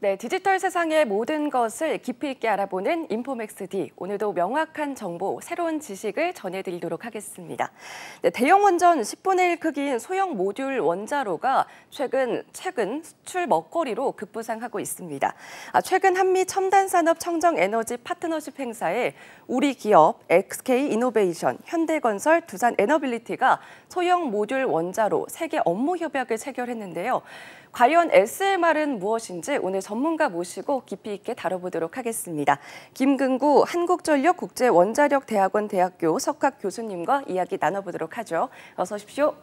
네, 디지털 세상의 모든 것을 깊이 있게 알아보는 인포맥스D. 오늘도 명확한 정보, 새로운 지식을 전해드리도록 하겠습니다. 네, 대형 원전 10분의 1 크기인 소형 모듈 원자로가 최근 수출 먹거리로 급부상하고 있습니다. 최근 한미 첨단산업 청정에너지 파트너십 행사에 우리 기업 SK이노베이션, 현대건설, 두산에너빌리티가 소형 모듈 원자로 세계 업무 협약을 체결했는데요. 과연 SMR은 무엇인지 오늘 전문가 모시고 깊이 있게 다뤄보도록 하겠습니다. 김근구 한국전력국제원자력대학원 대학교 석학 교수님과 이야기 나눠보도록 하죠. 어서 오십시오.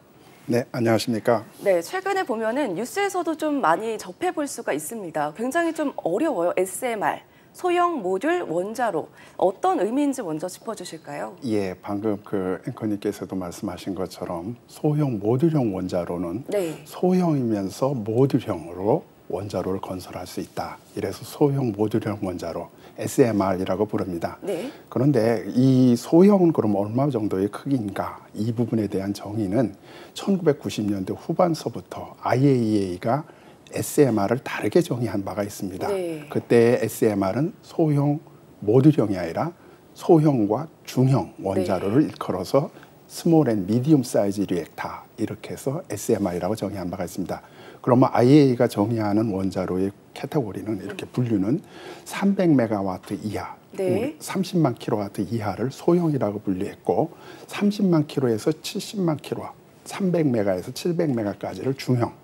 네, 안녕하십니까. 네, 최근에 보면은 뉴스에서도 좀 많이 접해볼 수가 있습니다. 굉장히 좀 어려워요, SMR. 소형 모듈 원자로 어떤 의미인지 먼저 짚어주실까요? 예, 방금 그 앵커님께서도 말씀하신 것처럼 소형 모듈형 원자로는 소형이면서 모듈형으로 원자로를 건설할 수 있다. 이래서 소형 모듈형 원자로 SMR이라고 부릅니다. 네. 그런데 이 소형은 그럼 얼마 정도의 크기인가? 이 부분에 대한 정의는 1990년대 후반서부터 IAEA가 SMR을 다르게 정의한 바가 있습니다. 네. 그때 SMR은 소형 모듈형이 아니라 소형과 중형 원자로를 일컬어서 스몰 앤 미디움 사이즈 리액터 이렇게 해서 SMR이라고 정의한 바가 있습니다. 그러면 IAEA가 정의하는 원자로의 카테고리는 이렇게 분류는 300메가와트 이하, 30만 킬로와트 이하를 소형이라고 분류했고 30만 킬로에서 70만 킬로와트, 300메가에서 700메가까지를 중형,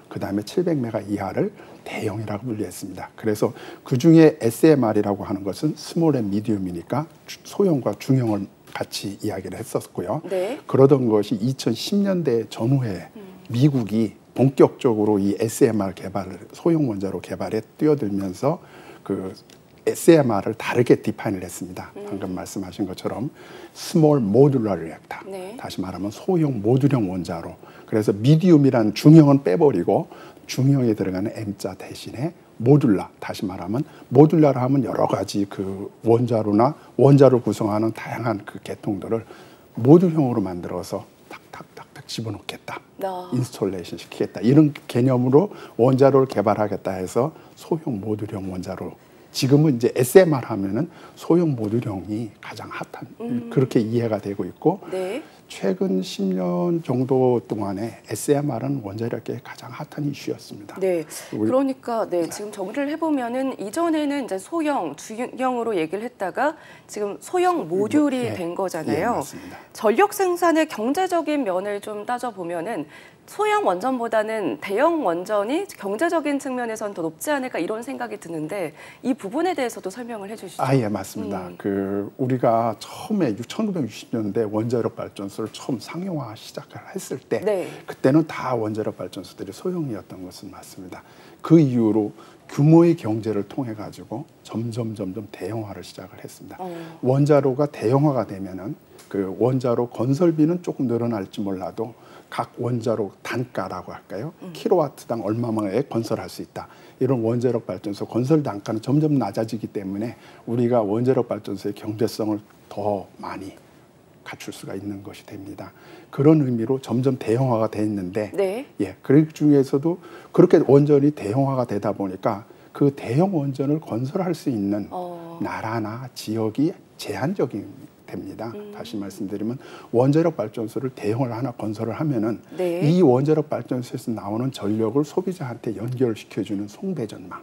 그 다음에 700메가 이하를 대형이라고 분류했습니다. 그래서 그중에 SMR이라고 하는 것은 스몰 앤 미디움이니까 소형과 중형을 같이 이야기를 했었고요. 네. 그러던 것이 2010년대 전후에 미국이 본격적으로 이 SMR 개발을 소형 원자로 개발에 뛰어들면서 그 SMR을 다르게 디파인을 했습니다. 방금 말씀하신 것처럼 스몰 모듈러 리액터, 다시 말하면 소형 모듈형 원자로. 그래서 미디움이란 중형은 빼버리고 중형에 들어가는 M자 대신에 모듈러, 다시 말하면 모듈러라 하면 여러 가지 그 원자로나 원자를 구성하는 다양한 그 계통들을 모듈형으로 만들어서 탁탁탁탁 집어넣겠다. 인스톨레이션 시키겠다. 이런 개념으로 원자로를 개발하겠다 해서 소형 모듈형 원자로. 지금은 이제 SMR 하면은 소형 모듈형이 가장 핫한 그렇게 이해가 되고 있고 최근 10년 정도 동안에 SMR은 원자력계의 가장 핫한 이슈였습니다. 네, 그러니까 지금 정리를 해보면은 이전에는 이제 소형, 중형으로 얘기를 했다가 지금 소형 모듈이 된 거잖아요. 맞습니다. 전력 생산의 경제적인 면을 좀 따져보면은 소형 원전보다는 대형 원전이 경제적인 측면에서는 더 높지 않을까 이런 생각이 드는데 이 부분에 대해서도 설명을 해주시죠. 예, 맞습니다. 그 우리가 처음에 1960년대 원자력 발전소를 처음 상용화 시작을 했을 때 그때는 다 원자력 발전소들이 소형이었던 것은 맞습니다. 그 이후로 규모의 경제를 통해 가지고 점점 대형화를 시작을 했습니다. 원자로가 대형화가 되면은 그 원자로 건설비는 조금 늘어날지 몰라도 각 원자로 단가라고 할까요? 킬로와트당 얼마만에 건설할 수 있다. 이런 원자력 발전소 건설 단가는 점점 낮아지기 때문에 우리가 원자력 발전소의 경제성을 더 많이 갖출 수가 있는 것이 됩니다. 그런 의미로 점점 대형화가 돼 있는데 그 중에서도 그렇게 원전이 대형화가 되다 보니까 그 대형 원전을 건설할 수 있는 나라나 지역이 제한적인 됩니다. 다시 말씀드리면 원자력 발전소를 대형을 하나 건설을 하면은 이 원자력 발전소에서 나오는 전력을 소비자한테 연결시켜주는 송배전망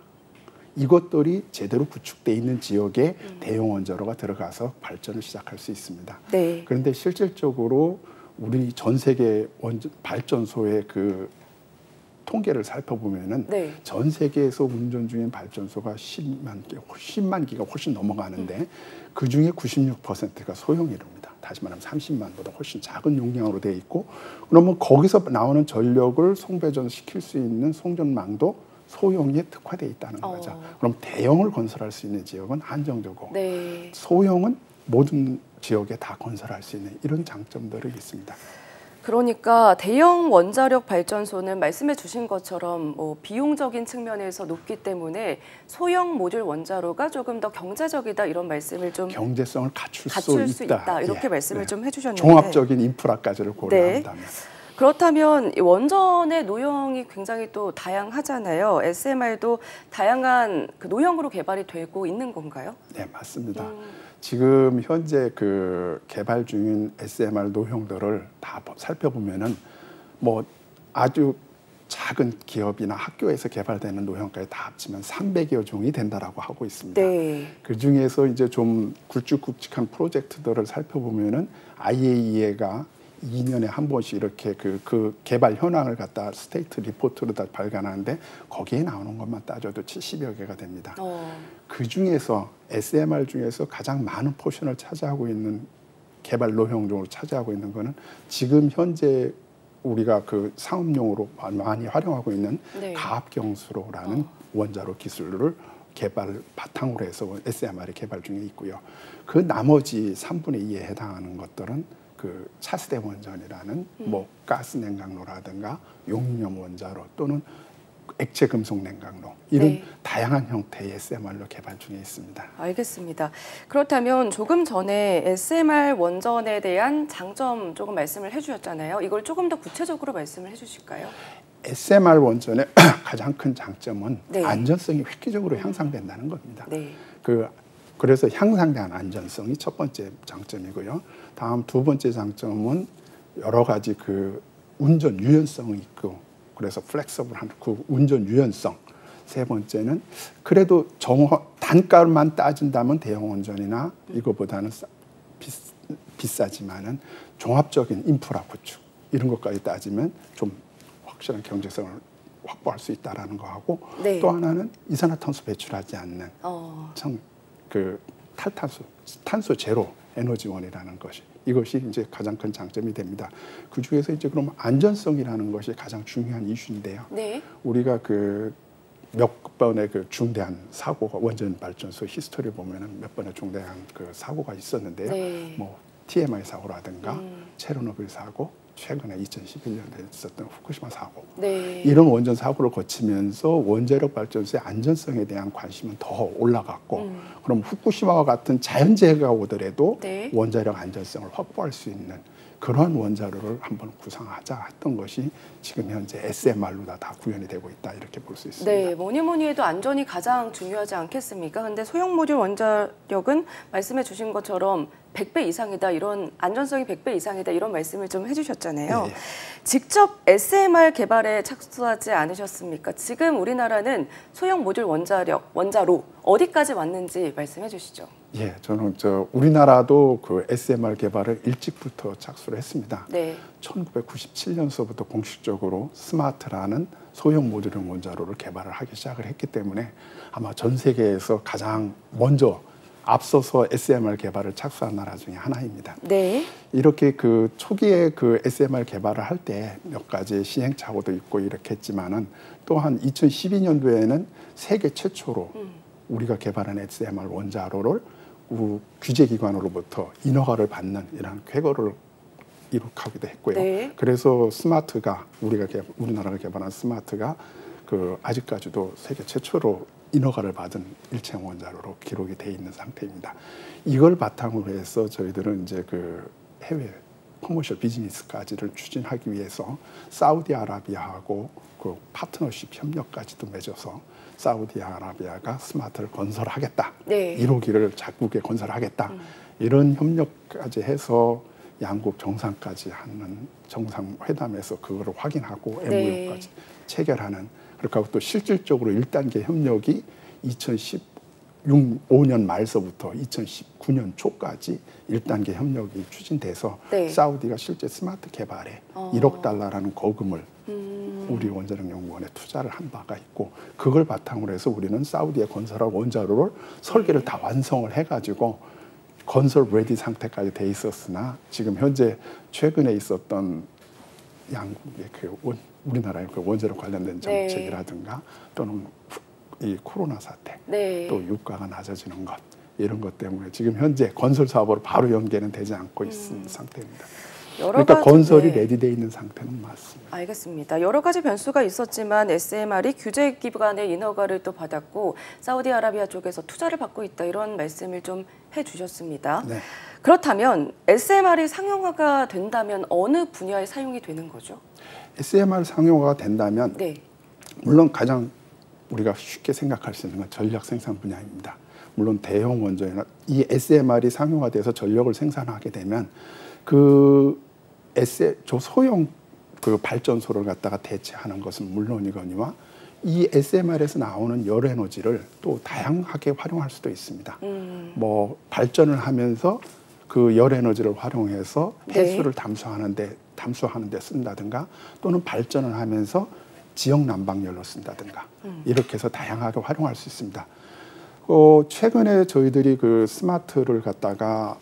이것들이 제대로 구축돼 있는 지역에 대형 원자로가 들어가서 발전을 시작할 수 있습니다. 그런데 실질적으로 우리 전 세계 발전소의 그 통계를 살펴보면은 전 세계에서 운전 중인 발전소가 10만 기가 훨씬 넘어가는데 그 중에 96%가 소형이랍니다. 다시 말하면 30만보다 훨씬 작은 용량으로 되어 있고 그러면 거기서 나오는 전력을 송배전시킬 수 있는 송전망도 소형에 특화되어 있다는 거죠. 그럼 대형을 건설할 수 있는 지역은 한정되고 소형은 모든 지역에 다 건설할 수 있는 이런 장점들이 있습니다. 그러니까 대형 원자력 발전소는 말씀해 주신 것처럼 비용적인 측면에서 높기 때문에 소형 모듈 원자로가 조금 더 경제적이다 이런 말씀을 좀 경제성을 갖출 수 있다. 이렇게 말씀을 좀 해주셨는데 종합적인 인프라까지를 고려한다면 그렇다면 원전의 노형이 굉장히 또 다양하잖아요. SMR도 다양한 그 노형으로 개발이 되고 있는 건가요? 네, 맞습니다. 지금 현재 그 개발 중인 SMR 노형들을 다 살펴보면은 뭐 아주 작은 기업이나 학교에서 개발되는 노형까지 다 합치면 300여 종이 된다라고 하고 있습니다. 네. 그 중에서 이제 좀 굵직굵직한 프로젝트들을 살펴보면은 IAEA가 2년에 한 번씩 이렇게 그 개발 현황을 갖다 스테이트 리포트로 다 발간하는데 거기에 나오는 것만 따져도 70여 개가 됩니다. 그 중에서 SMR 중에서 가장 많은 포션을 차지하고 있는 개발 노형적으로 차지하고 있는 거는 지금 현재 우리가 그 상업용으로 많이 활용하고 있는 네. 가압경수로라는 원자로 기술을 개발 바탕으로 해서 SMR이 개발 중에 있고요. 그 나머지 3분의 2에 해당하는 것들은 그 차세대 원전이라는 뭐 가스 냉각로라든가 용융염 원자로 또는 액체 금속 냉각로 이런 네. 다양한 형태의 SMR로 개발 중에 있습니다. 알겠습니다. 그렇다면 조금 전에 SMR 원전에 대한 장점 조금 말씀을 해주셨잖아요. 이걸 조금 더 구체적으로 말씀을 해주실까요? SMR 원전의 가장 큰 장점은 네. 안전성이 획기적으로 향상된다는 겁니다. 네. 그래서 향상된 안전성이 첫 번째 장점이고요. 다음 두 번째 장점은 여러 가지 그 운전 유연성이 있고 그래서 플렉서블한 그 운전 유연성. 세 번째는 그래도 단가만 따진다면 대형 원전이나 이거보다는 비싸지만은 종합적인 인프라 구축 이런 것까지 따지면 좀 확실한 경제성을 확보할 수 있다라는 거하고 네. 또 하나는 이산화탄소 배출하지 않는 탄소 제로 에너지원이라는 것이 이것이 이제 가장 큰 장점이 됩니다. 그 중에서 이제 그럼 안전성이라는 것이 가장 중요한 이슈인데요. 네. 우리가 그 몇 번의 그 중대한 사고가 원전 발전소 히스토리 보면은 몇 번의 중대한 그 사고가 있었는데요. 네. 뭐 TMI 사고라든가 체르노빌 사고, 최근에 2011년에 있었던 후쿠시마 사고 네. 이런 원전 사고를 거치면서 원자력 발전소의 안전성에 대한 관심은 더 올라갔고 그럼 후쿠시마와 같은 자연재해가 오더라도 네. 원자력 안전성을 확보할 수 있는 그러한 원자로를 한번 구상하자 했던 것이 지금 현재 SMR로 다 구현이 되고 있다 이렇게 볼 수 있습니다. 네, 뭐니 해도 안전이 가장 중요하지 않겠습니까? 근데 소형 모듈 원자력은 말씀해 주신 것처럼 100배 이상이다, 이런 안전성이 100배 이상이다 이런 말씀을 좀 해주셨잖아요. 네. 직접 SMR 개발에 착수하지 않으셨습니까? 지금 우리나라는 소형 모듈 원자로 어디까지 왔는지 말씀해 주시죠. 예, 저는 우리나라도 그 SMR 개발을 일찍부터 착수를 했습니다. 네. 1997년서부터 공식적으로 스마트라는 소형 모듈형 원자로를 개발을 하기 시작을 했기 때문에 아마 전 세계에서 가장 먼저 앞서서 SMR 개발을 착수한 나라 중에 하나입니다. 네. 이렇게 그 초기에 그 SMR 개발을 할 때 몇 가지 시행착오도 있고 이렇게 했지만은 또한 2012년도에는 세계 최초로 우리가 개발한 SMR 원자로를 규제기관으로부터 인허가를 받는 이런 쾌거를 이룩하기도 했고요. 네. 그래서 스마트가 우리나라가 개발한 스마트가 그 아직까지도 세계 최초로 인허가를 받은 일체형 원자로로 기록이 돼 있는 상태입니다. 이걸 바탕으로 해서 저희들은 이제 그 해외 커머셜 비즈니스까지를 추진하기 위해서 사우디아라비아하고 그 파트너십 협력까지도 맺어서 사우디아라비아가 스마트를 건설하겠다. 네. 1호기를 자국에 건설하겠다. 이런 협력까지 해서 양국 정상까지 하는 정상회담에서 그거를 확인하고 MOU까지 체결하는 그렇게 또 실질적으로 1단계 협력이 2015년 말서부터 2019년 초까지 1단계 협력이 추진돼서 네. 사우디가 실제 스마트 개발에 1억 달러라는 거금을 우리 원자력연구원에 투자를 한 바가 있고 그걸 바탕으로 해서 우리는 사우디에 건설할 원자로를 설계를 다 완성을 해가지고 건설 레디 상태까지 돼 있었으나 지금 현재 최근에 있었던 양국의 우리나라의 그 원자력 관련된 정책이라든가 또는 이 코로나 사태, 또 유가가 낮아지는 것 이런 것 때문에 지금 현재 건설 사업으로 바로 연계는 되지 않고 있는 상태입니다. 그러니까 건설이 레디되어 있는 상태는 맞습니다. 알겠습니다. 여러 가지 변수가 있었지만 SMR이 규제 기관의 인허가를 또 받았고 사우디아라비아 쪽에서 투자를 받고 있다 이런 말씀을 좀 해주셨습니다. 네. 그렇다면 SMR이 상용화가 된다면 어느 분야에 사용이 되는 거죠? SMR 상용화가 된다면 네. 물론 가장 우리가 쉽게 생각할 수 있는 건 전력 생산 분야입니다. 물론 대형 원전이나 이 SMR이 상용화돼서 전력을 생산하게 되면 저 소형 그 발전소를 갖다가 대체하는 것은 물론이거니와 이 SMR에서 나오는 열 에너지를 또 다양하게 활용할 수도 있습니다. 뭐 발전을 하면서 그 열 에너지를 활용해서 폐수를 담수하는 데 쓴다든가 또는 발전을 하면서 지역 난방열로 쓴다든가 이렇게 해서 다양하게 활용할 수 있습니다. 최근에 저희들이 그 스마트를 갖다가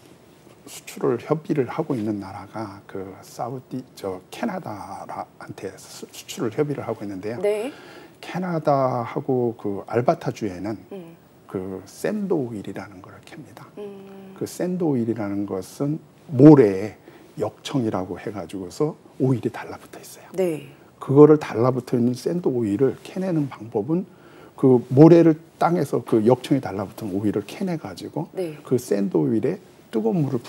수출을 협의를 하고 있는 나라가 그 캐나다한테 수출을 협의를 하고 있는데요. 네. 캐나다하고 그 알바타주에는 그 샌드 오일이라는 걸 캡니다. 그 샌드 오일이라는 것은 모래에 역청이라고 해가지고서 오일이 달라붙어 있어요. 네. 그거를 달라붙어 있는 샌드 오일을 캐내는 방법은 그 모래를 땅에서 그 역청이 달라붙은 오일을 캐내가지고 네. 그 샌드 오일에 뜨거운 물을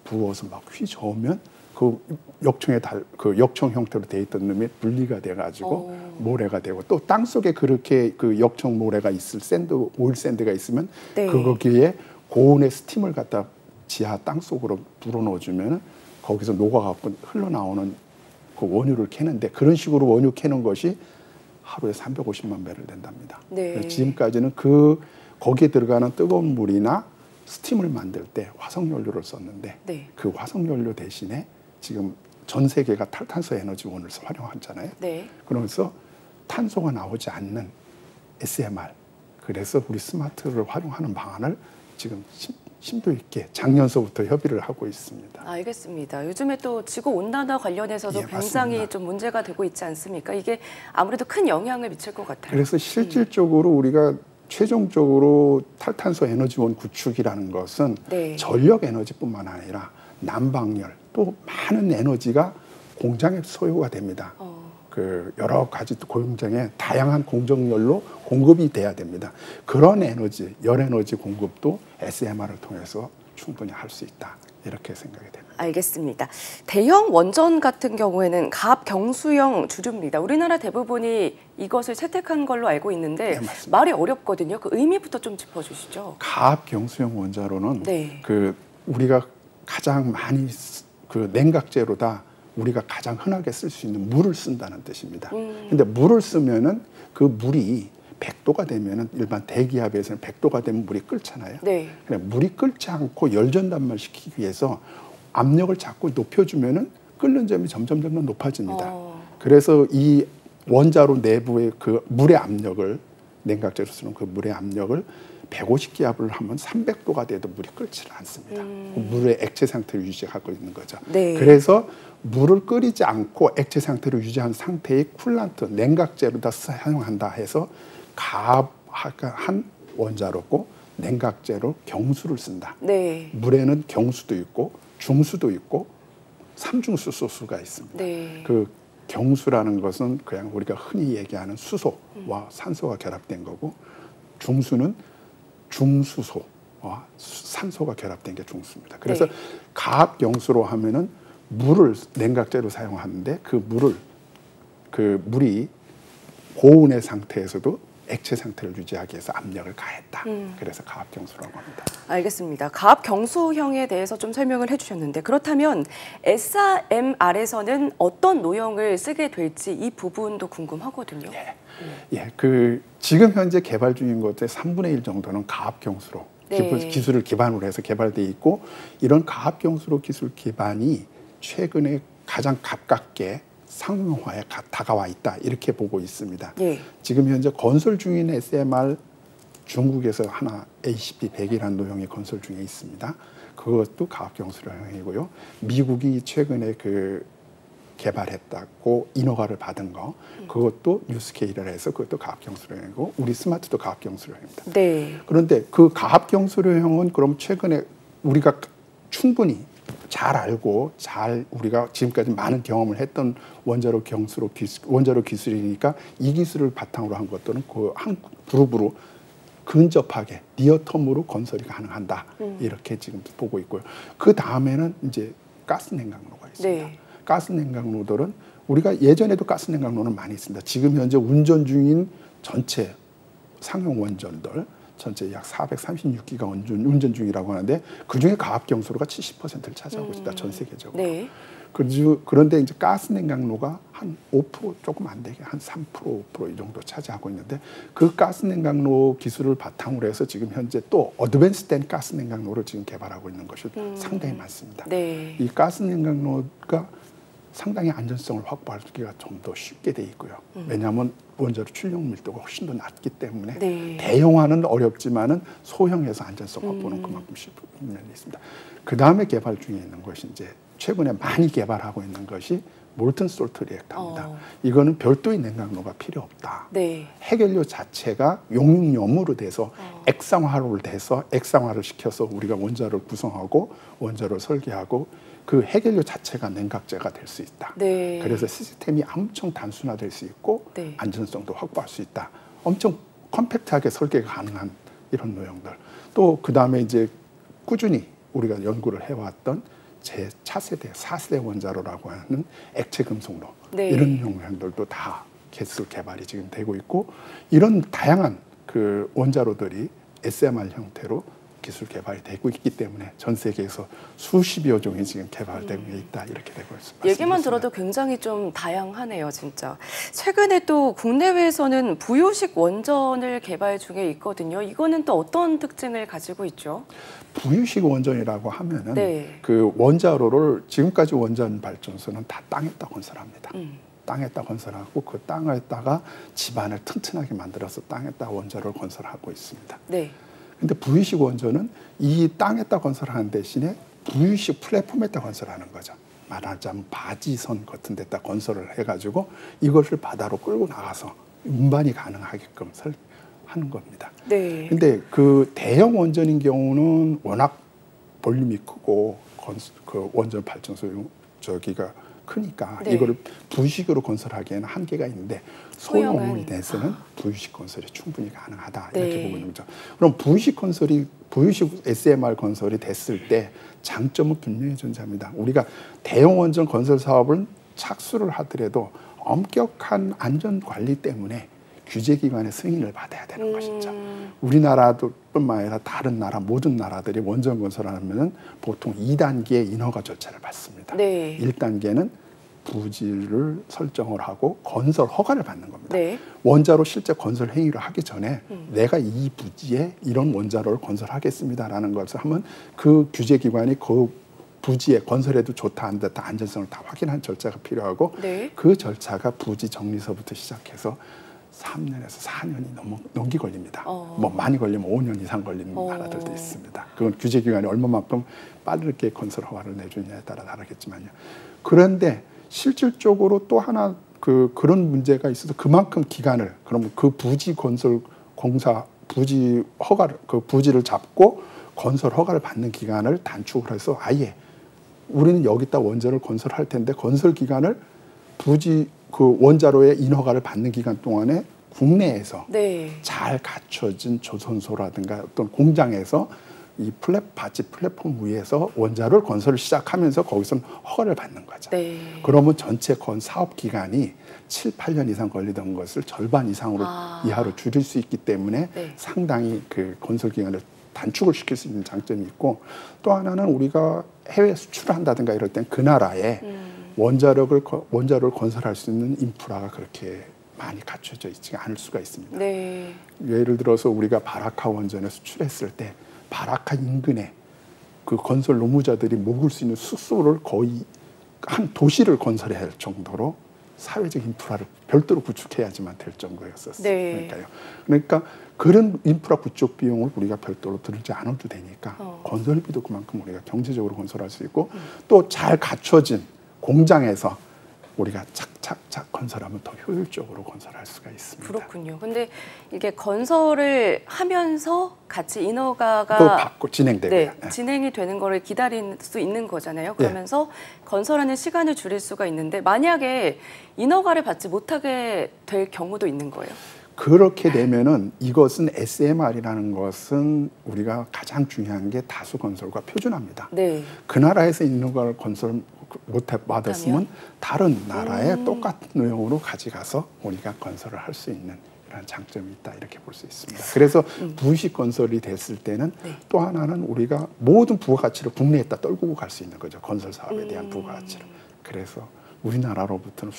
부어서 막 휘저으면 그 그 역청 형태로 돼 있던 놈이 분리가 돼가지고 모래가 되고 또 땅 속에 그렇게 그 역청 모래가 있을 오일 샌드가 있으면 네. 거기에 고온의 스팀을 갖다 지하 땅 속으로 불어넣어주면 거기서 녹아갖고 흘러나오는 그 원유를 캐는데 그런 식으로 원유 캐는 것이 하루에 350만 배럴 된답니다. 네. 지금까지는 거기에 들어가는 뜨거운 물이나 스팀을 만들 때 화석연료를 썼는데 네. 그 화석연료 대신에 지금 전 세계가 탈탄소 에너지원을 활용하잖아요. 네. 그러면서 탄소가 나오지 않는 SMR, 그래서 우리 스마트를 활용하는 방안을 지금 심도 있게 작년서부터 협의를 하고 있습니다. 알겠습니다. 요즘에 또 지구온난화 관련해서도 예, 굉장히 맞습니다. 좀 문제가 되고 있지 않습니까? 이게 아무래도 큰 영향을 미칠 것 같아요. 그래서 실질적으로 우리가 최종적으로 탈탄소 에너지원 구축이라는 것은 네. 전력 에너지뿐만 아니라 난방열 또 많은 에너지가 공장에 소요가 됩니다. 그 여러 가지 공장에 다양한 공정열로 공급이 돼야 됩니다. 그런 에너지, 열 에너지 공급도 SMR을 통해서 충분히 할 수 있다. 이렇게 생각이 됩니다. 알겠습니다. 대형 원전 같은 경우에는 가압경수형 주류입니다. 우리나라 대부분이 이것을 채택한 걸로 알고 있는데 네, 말이 어렵거든요. 그 의미부터 좀 짚어주시죠. 가압경수형 원자로는 네. 그 우리가 가장 많이 그 냉각제로다 우리가 가장 흔하게 쓸 수 있는 물을 쓴다는 뜻입니다. 근데 물을 쓰면은 그 물이 100도가 되면은 일반 대기압에서는 100도가 되면 물이 끓잖아요. 네. 물이 끓지 않고 열전단말 시키기 위해서 압력을 자꾸 높여주면은 끓는 점이 점점 높아집니다. 그래서 이 원자로 내부의 그 물의 압력을 냉각제로 쓰는 그 물의 압력을 150기압을 하면 300도가 돼도 물이 끓지 않습니다. 물의 액체 상태를 유지하고 있는 거죠. 네. 그래서 물을 끓이지 않고 액체 상태를 유지한 상태의 쿨란트, 냉각제로 다 사용한다 해서 가압한 원자로고 냉각제로 경수를 쓴다. 네. 물에는 경수도 있고 중수도 있고 삼중수소수가 있습니다. 네. 그 경수라는 것은 그냥 우리가 흔히 얘기하는 수소와 산소가 결합된 거고 중수는 중수소와 산소가 결합된 게 중수입니다. 그래서 네. 가압경수로 하면은 물을 냉각제로 사용하는데 그 물이 고온의 상태에서도 액체 상태를 유지하기 위해서 압력을 가했다. 그래서 가압경수라고 합니다. 알겠습니다. 가압경수형에 대해서 좀 설명을 해주셨는데 그렇다면 SMR에서는 어떤 노형을 쓰게 될지 이 부분도 궁금하거든요. 예, 그 지금 현재 개발 중인 것의 3분의 1 정도는 가압경수로 네. 기술을 기반으로 해서 개발돼 있고 이런 가압경수로 기술 기반이 최근에 가장 가깝게 상용화에 다가와 있다 이렇게 보고 있습니다. 예. 지금 현재 건설 중인 SMR 중국에서 하나 ACP100이라는 노형이 건설 중에 있습니다. 그것도 가압경수형이고요. 미국이 최근에 그 개발했다고 인허가를 받은 거 그것도 뉴스케일을 해서 그것도 가압경수형이고 우리 스마트도 가압경수형입니다. 네. 그런데 그 가압경수형은 그럼 최근에 우리가 충분히 잘 알고 우리가 지금까지 많은 경험을 했던 원자로 기술이니까 이 기술을 바탕으로 한 것들은 그 한 그룹으로 근접하게 니어텀으로 건설이 가능한다. 이렇게 지금 보고 있고요. 그 다음에는 이제 가스 냉각로가 있습니다. 네. 가스 냉각로들은 우리가 예전에도 가스 냉각로는 많이 있습니다. 지금 현재 운전 중인 전체 상용 원전들 전체 약 436기가 운전 중이라고 하는데 그중에 가압경수로가 70%를 차지하고 있다. 전 세계적으로. 네. 그런데 이제 가스 냉각로가 한 5% 조금 안 되게 한 3%, 5% 이 정도 차지하고 있는데 그 가스 냉각로 기술을 바탕으로 해서 지금 현재 또 어드밴스된 가스 냉각로를 지금 개발하고 있는 것이 상당히 많습니다. 네. 이 가스 냉각로가 상당히 안전성을 확보하기가 좀 더 쉽게 돼 있고요. 왜냐하면 원자로 출력 밀도가 훨씬 더 낮기 때문에 네. 대형화는 어렵지만은 소형에서 안전성 확보는 그만큼 쉽은 면이 있습니다. 그 다음에 개발 중에 있는 것이 이제 최근에 많이 개발하고 있는 것이 몰튼 솔트 리액터입니다. 이거는 별도의 냉각로가 필요 없다. 네. 해결료 자체가 용융염으로 돼서 액상화를 시켜서 우리가 원자를 구성하고 원자를 설계하고 그 해결료 자체가 냉각제가 될 수 있다. 네. 그래서 시스템이 엄청 단순화될 수 있고 네. 안전성도 확보할 수 있다. 엄청 컴팩트하게 설계가 가능한 이런 노형들. 또 그 다음에 이제 꾸준히 우리가 연구를 해왔던 제 차세대, 4세대 원자로라고 하는 액체 금속로 네. 이런 용량들도 다 기술 개발이 지금 되고 있고 이런 다양한 그 원자로들이 SMR 형태로 기술 개발이 되고 있기 때문에 전 세계에서 수십여 종이 지금 개발되고 있다 이렇게 되고 있습니다. 얘기만 들어도 굉장히 좀 다양하네요, 진짜. 최근에 또 국내외에서는 부유식 원전을 개발 중에 있거든요. 이거는 또 어떤 특징을 가지고 있죠? 부유식 원전이라고 하면은 네. 그 원자로를 지금까지 원전 발전소는 다 땅에다 건설합니다. 땅에다 건설하고 그 땅에다가 집안을 튼튼하게 만들어서 땅에다 원자로를 건설하고 있습니다. 네. 근데 부유식 원전은 이 땅에다 건설하는 대신에 부유식 플랫폼에다 건설하는 거죠. 말하자면 바지선 같은 데다 건설을 해가지고 이것을 바다로 끌고 나가서 운반이 가능하게끔 하는 겁니다. 네. 근데 그 대형 원전인 경우는 워낙 볼륨이 크고 그 원전 발전소 저기가 크니까 네. 이거를 부유식으로 건설하기에는 한계가 있는데 소형으로 돼서는 부유식 건설이 충분히 가능하다 이렇게 네. 보고 있는 거죠. 그럼 부유식 SMR 건설이 됐을 때 장점은 분명히 존재합니다. 우리가 대형 원전 건설 사업을 착수를 하더라도 엄격한 안전 관리 때문에 규제기관의 승인을 받아야 되는 것이죠. 우리나라뿐만 아니라 다른 나라 모든 나라들이 원전 건설하면은 보통 2단계의 인허가 절차를 받습니다. 네. 1단계는 부지를 설정을 하고 건설 허가를 받는 겁니다. 네. 원자로 실제 건설 행위를 하기 전에 내가 이 부지에 이런 원자로를 건설하겠습니다라는 것을 하면 그 규제기관이 그 부지에 건설해도 좋다 안 좋다 안전성을 다 확인한 절차가 필요하고 네. 그 절차가 부지 정리서부터 시작해서 3년에서 4년이 넘게 걸립니다. 뭐 많이 걸리면 5년 이상 걸리는 나라들도 있습니다. 그건 규제기관이 얼마만큼 빠르게 건설 허가를 내주느냐에 따라 다르겠지만요. 그런데 실질적으로 또 하나 그런 문제가 있어서 그만큼 기간을 그러면 그 부지 건설 공사 부지 허가를 그 부지를 잡고 건설 허가를 받는 기간을 단축을 해서 아예 우리는 여기다 원자를 건설할 텐데 건설 기간을 부지 그 원자로의 인허가를 받는 기간 동안에 국내에서 네. 잘 갖춰진 조선소라든가 어떤 공장에서 이 바지 플랫폼 위에서 원자로를 건설을 시작하면서 거기서는 허가를 받는 거죠. 네. 그러면 전체 사업 기간이 7, 8년 이상 걸리던 것을 절반 이상으로 이하로 줄일 수 있기 때문에 네. 상당히 그 건설 기간을 단축을 시킬 수 있는 장점이 있고 또 하나는 우리가 해외 수출을 한다든가 이럴 땐 그 나라에 원자로를 건설할 수 있는 인프라가 그렇게 많이 갖춰져 있지 않을 수가 있습니다. 네. 예를 들어서 우리가 바라카 원전에 수출했을 때 바라카 인근에 그 건설 노무자들이 묵을 수 있는 숙소를 거의 한 도시를 건설해야 할 정도로 사회적 인프라를 별도로 구축해야지만 될 정도였었어요. 네. 그러니까 그런 인프라 구축 비용을 우리가 별도로 들지 않아도 되니까 건설비도 그만큼 우리가 경제적으로 건설할 수 있고 또 잘 갖춰진 공장에서 우리가 착착착 건설하면 더 효율적으로 건설할 수가 있습니다. 그렇군요. 근데 이게 건설을 하면서 같이 인허가가 또 받고 진행되고요. 네, 네. 진행이 되는 거를 기다릴 수 있는 거잖아요. 그러면서 네. 건설하는 시간을 줄일 수가 있는데 만약에 인허가를 받지 못하게 될 경우도 있는 거예요? 그렇게 되면은 이것은 SMR이라는 것은 우리가 가장 중요한 게 다수 건설과 표준화입니다. 네. 그 나라에서 있는 걸 건설 못 받았으면 다른 나라에 똑같은 내용으로 가져가서 우리가 건설을 할 수 있는 이런 장점이 있다 이렇게 볼 수 있습니다. 그래서 부의식 건설이 됐을 때는 또 하나는 우리가 모든 부가가치를 국내에다 떨구고 갈 수 있는 거죠. 건설 사업에 대한 부가가치를. 그래서 우리나라로부터는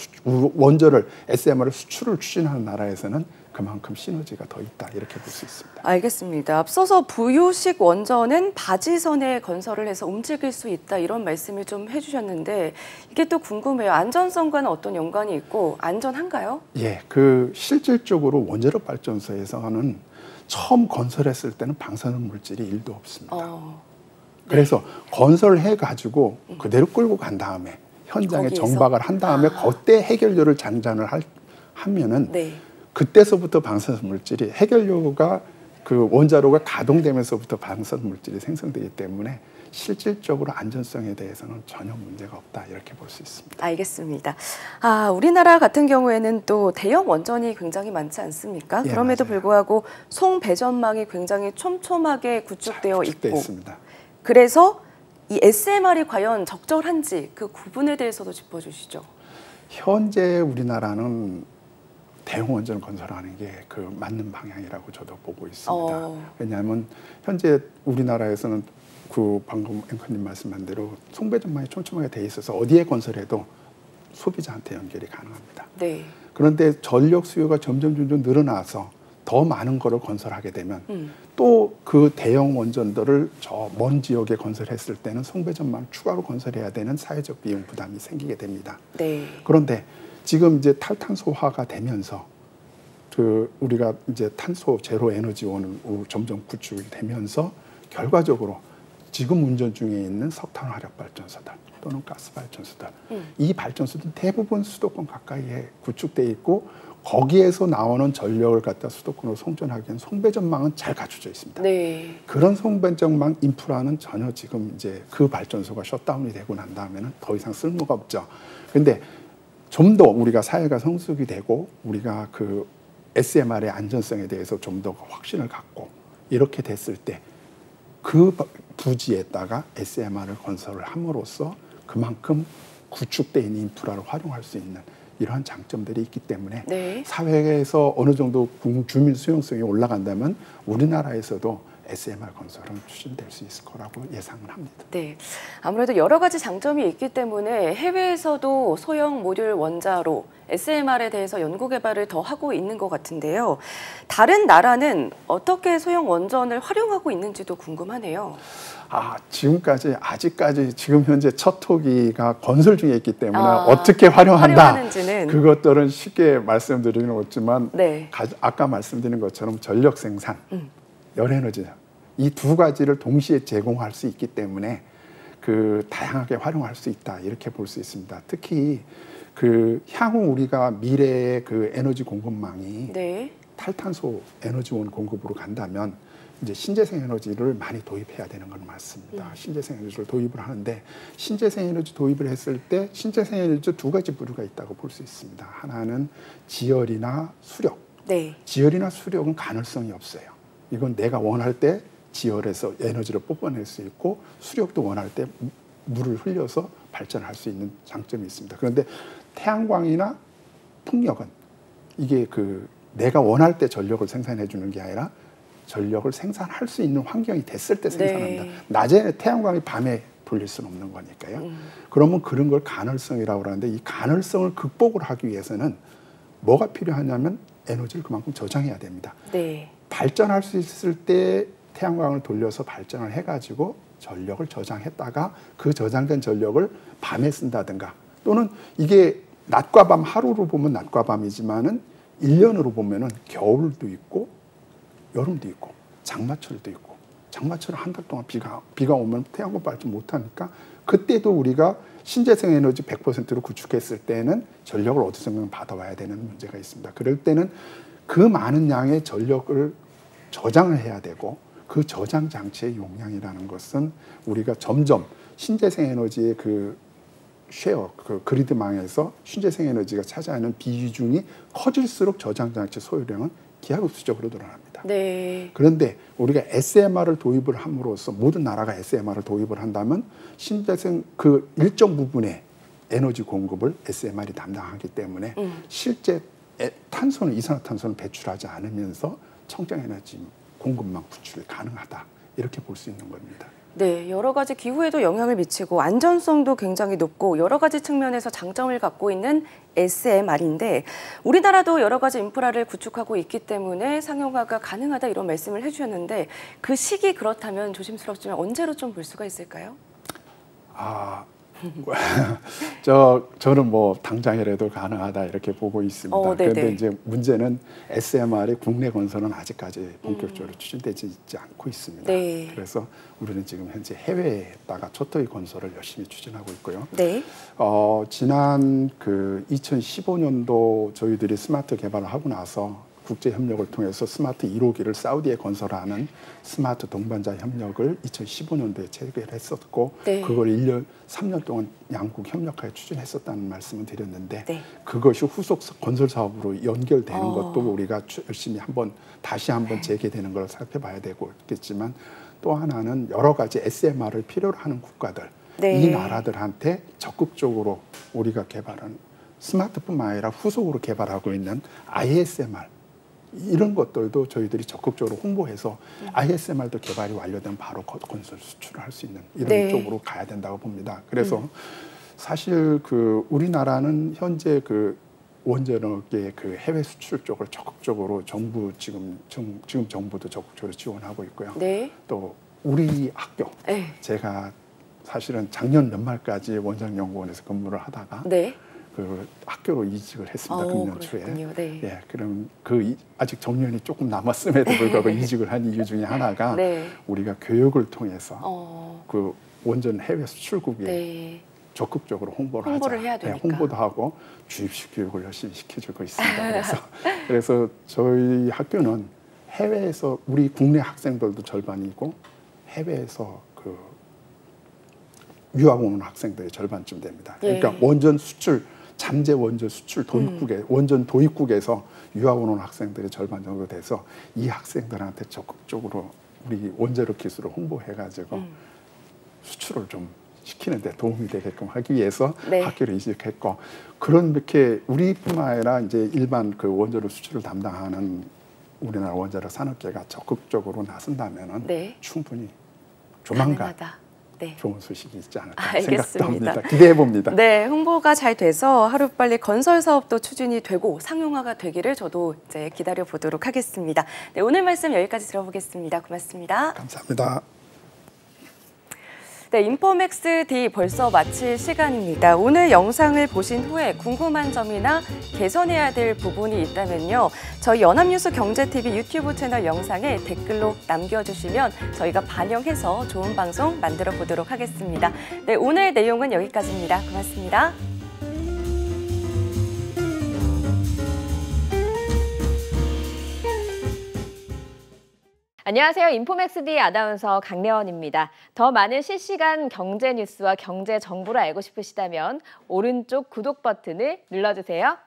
원조를 SMR을 수출을 추진하는 나라에서는 그만큼 시너지가 더 있다 이렇게 볼 수 있습니다. 알겠습니다. 앞서서 부유식 원전은 바지선에 건설을 해서 움직일 수 있다 이런 말씀을 좀 해주셨는데 이게 또 궁금해요. 안전성과는 어떤 연관이 있고 안전한가요? 예, 실질적으로 원자력 발전소에서는 처음 건설했을 때는 방사능 물질이 1도 없습니다. 네. 그래서 건설해 가지고 그대로 끌고 간 다음에 현장에 거기에서? 정박을 한 다음에 그때 해결료를 장전을 하면은 네. 그때서부터 방사능 물질이 해결료가 그 원자로가 가동되면서부터 방사능 물질이 생성되기 때문에 실질적으로 안전성에 대해서는 전혀 문제가 없다 이렇게 볼 수 있습니다. 알겠습니다. 우리나라 같은 경우에는 또 대형 원전이 굉장히 많지 않습니까? 예, 그럼에도 맞아요. 불구하고 송배전망이 굉장히 촘촘하게 구축되어 있고 있습니다. 그래서 이 SMR이 과연 적절한지 그 구분에 대해서도 짚어주시죠. 현재 우리나라는 대형 원전 건설하는 게 그 맞는 방향이라고 저도 보고 있습니다. 왜냐하면 현재 우리나라에서는 그 방금 앵커님 말씀한 대로 송배전망이 촘촘하게 돼 있어서 어디에 건설해도 소비자한테 연결이 가능합니다. 네. 그런데 전력 수요가 점점 늘어나서 더 많은 거를 건설하게 되면 또 그 대형 원전들을 저 먼 지역에 건설했을 때는 송배전망 추가로 건설해야 되는 사회적 비용 부담이 생기게 됩니다. 네. 그런데 지금 이제 탈탄소화가 되면서 우리가 이제 탄소 제로 에너지원으로 점점 구축이 되면서 결과적으로 지금 운전 중에 있는 석탄 화력 발전소들 또는 가스 발전소들 이 발전소들은 대부분 수도권 가까이에 구축돼 있고 거기에서 나오는 전력을 갖다 수도권으로 송전하기엔 송배전망은 잘 갖춰져 있습니다. 네. 그런 송배전망 인프라는 전혀 지금 이제 그 발전소가 셧다운이 되고 난 다음에는 더 이상 쓸모가 없죠. 그런데 좀 더 우리가 사회가 성숙이 되고 우리가 그 SMR의 안전성에 대해서 좀 더 확신을 갖고 이렇게 됐을 때 그 부지에다가 SMR을 건설을 함으로써 그만큼 구축되어 있는 인프라를 활용할 수 있는 이러한 장점들이 있기 때문에 네. 사회에서 어느 정도 주민 수용성이 올라간다면 우리나라에서도 SMR 건설은 추진될 수 있을 거라고 예상을 합니다. 네, 아무래도 여러 가지 장점이 있기 때문에 해외에서도 소형 모듈 원자로 SMR에 대해서 연구 개발을 더 하고 있는 것 같은데요. 다른 나라는 어떻게 소형 원전을 활용하고 있는지도 궁금하네요. 아직까지 지금 현재 첫 호기가 건설 중에 있기 때문에 어떻게 활용하는지는 그것들은 쉽게 말씀드리는 없지만 네. 아까 말씀드린 것처럼 전력 생산, 열에너지 이 두 가지를 동시에 제공할 수 있기 때문에 그 다양하게 활용할 수 있다 이렇게 볼 수 있습니다. 특히 그 향후 우리가 미래의 그 에너지 공급망이 네. 탈탄소 에너지원 공급으로 간다면 이제 신재생 에너지를 많이 도입해야 되는 건 맞습니다. 신재생 에너지를 도입을 하는데 신재생 에너지 도입을 했을 때 신재생 에너지 두 가지 부류가 있다고 볼 수 있습니다. 하나는 지열이나 수력. 네. 지열이나 수력은 가능성이 없어요. 이건 내가 원할 때 지열에서 에너지를 뽑아낼 수 있고 수력도 원할 때 물을 흘려서 발전할 수 있는 장점이 있습니다. 그런데 태양광이나 풍력은 이게 내가 원할 때 전력을 생산해 주는 게 아니라 전력을 생산할 수 있는 환경이 됐을 때 생산합니다. 네. 낮에 태양광이 밤에 돌릴 수는 없는 거니까요. 그러면 그런 걸 간헐성이라고 하는데 이 간헐성을 극복을 하기 위해서는 뭐가 필요하냐면 에너지를 그만큼 저장해야 됩니다. 네. 발전할 수 있을 때 태양광을 돌려서 발전을 해가지고 전력을 저장했다가 그 저장된 전력을 밤에 쓴다든가 또는 이게 낮과 밤 하루로 보면 낮과 밤이지만은 1년으로 보면은 겨울도 있고 여름도 있고 장마철도 있고 장마철은 한 달 동안 비가 오면 태양광 발전 못하니까 그때도 우리가 신재생 에너지 100%로 구축했을 때는 전력을 어디서 받아와야 되는 문제가 있습니다. 그럴 때는 그 많은 양의 전력을 저장을 해야 되고 그 저장 장치의 용량이라는 것은 우리가 점점 신재생 에너지의 쉐어, 그 그리드망에서 신재생 에너지가 차지하는 비중이 커질수록 저장장치 소요량은 기하급수적으로 늘어납니다. 네. 그런데 우리가 SMR을 도입을 함으로써 모든 나라가 SMR을 도입을 한다면 신재생 그 일정 부분의 에너지 공급을 SMR이 담당하기 때문에 실제 탄소는 이산화탄소는 배출하지 않으면서 청정에너지 공급만 구출이 가능하다. 이렇게 볼 수 있는 겁니다. 네, 여러 가지 기후에도 영향을 미치고 안전성도 굉장히 높고 여러 가지 측면에서 장점을 갖고 있는 SMR인데 우리나라도 여러 가지 인프라를 구축하고 있기 때문에 상용화가 가능하다 이런 말씀을 해주셨는데 그 시기 그렇다면 조심스럽지만 언제로 좀 볼 수가 있을까요? 저는 뭐 당장이라도 가능하다 이렇게 보고 있습니다. 그런데 이제 문제는 SMR이 국내 건설은 아직까지 본격적으로 추진되지 있지 않고 있습니다. 네. 그래서 우리는 지금 현재 해외에다가 초토의 건설을 열심히 추진하고 있고요. 네. 지난 그 2015년도 저희들이 스마트 개발을 하고 나서 국제 협력을 통해서 스마트 1호기를 사우디에 건설하는 스마트 동반자 협력을 2015년도에 체결했었고 네. 그걸 3년 동안 양국 협력하여 추진했었다는 말씀을 드렸는데 네. 그것이 후속 건설 사업으로 연결되는 것도 우리가 열심히 다시 한번 재개되는 걸 살펴봐야 되겠지만 또 하나는 여러 가지 SMR을 필요로 하는 국가들 네. 이 나라들한테 적극적으로 우리가 개발한 스마트뿐만 아니라 후속으로 개발하고 있는 ISMR 이런 것들도 저희들이 적극적으로 홍보해서 ISMR도 개발이 완료되면 바로 건설 수출을 할 수 있는 이런 네. 쪽으로 가야 된다고 봅니다. 그래서 사실 그 우리나라는 현재 그 원자력의 그 해외 수출 쪽을 적극적으로 지금 정부도 적극적으로 지원하고 있고요. 네. 또 우리 학교 네. 제가 사실은 작년 연말까지 원자력연구원에서 근무를 하다가 네. 그 학교로 이직을 했습니다. 금년 초에. 네. 예, 그럼 아직 정년이 조금 남았음에도 불구하고 이직을 한 이유 중에 하나가 네. 우리가 교육을 통해서 그 원전 해외 수출국에 적극적으로 홍보를 해야 되니까. 네, 홍보도 하고 주입식 교육을 열심히 시켜주고 있습니다. 그래서 저희 학교는 해외에서 우리 국내 학생들도 절반이고 해외에서 그 유학 오는 학생들의 절반쯤 됩니다. 그러니까 원전 수출 잠재 원전 수출 원전 도입국에서 유학 오는 학생들의 절반 정도 돼서 이 학생들한테 적극적으로 우리 원자력 기술을 홍보해가지고 수출을 좀 시키는 데 도움이 되게끔 하기 위해서 네. 학교를 이직했고 이렇게 우리뿐만 아니라 이제 일반 그 원자력 수출을 담당하는 우리나라 원자력 산업계가 적극적으로 나선다면은 네. 충분히 조만간 네. 좋은 소식이 있지 않을까 알겠습니다. 생각도 합니다. 기대해 봅니다. 네, 홍보가 잘 돼서 하루빨리 건설 사업도 추진이 되고 상용화가 되기를 저도 이제 기다려 보도록 하겠습니다. 네, 오늘 말씀 여기까지 들어보겠습니다. 고맙습니다. 감사합니다. 네, 인포맥스 D 벌써 마칠 시간입니다. 오늘 영상을 보신 후에 궁금한 점이나 개선해야 될 부분이 있다면요. 저희 연합뉴스 경제TV 유튜브 채널 영상에 댓글로 남겨주시면 저희가 반영해서 좋은 방송 만들어 보도록 하겠습니다. 네, 오늘 내용은 여기까지입니다. 고맙습니다. 안녕하세요. 인포맥스D 아나운서 강래원입니다. 더 많은 실시간 경제 뉴스와 경제 정보를 알고 싶으시다면 오른쪽 구독 버튼을 눌러주세요.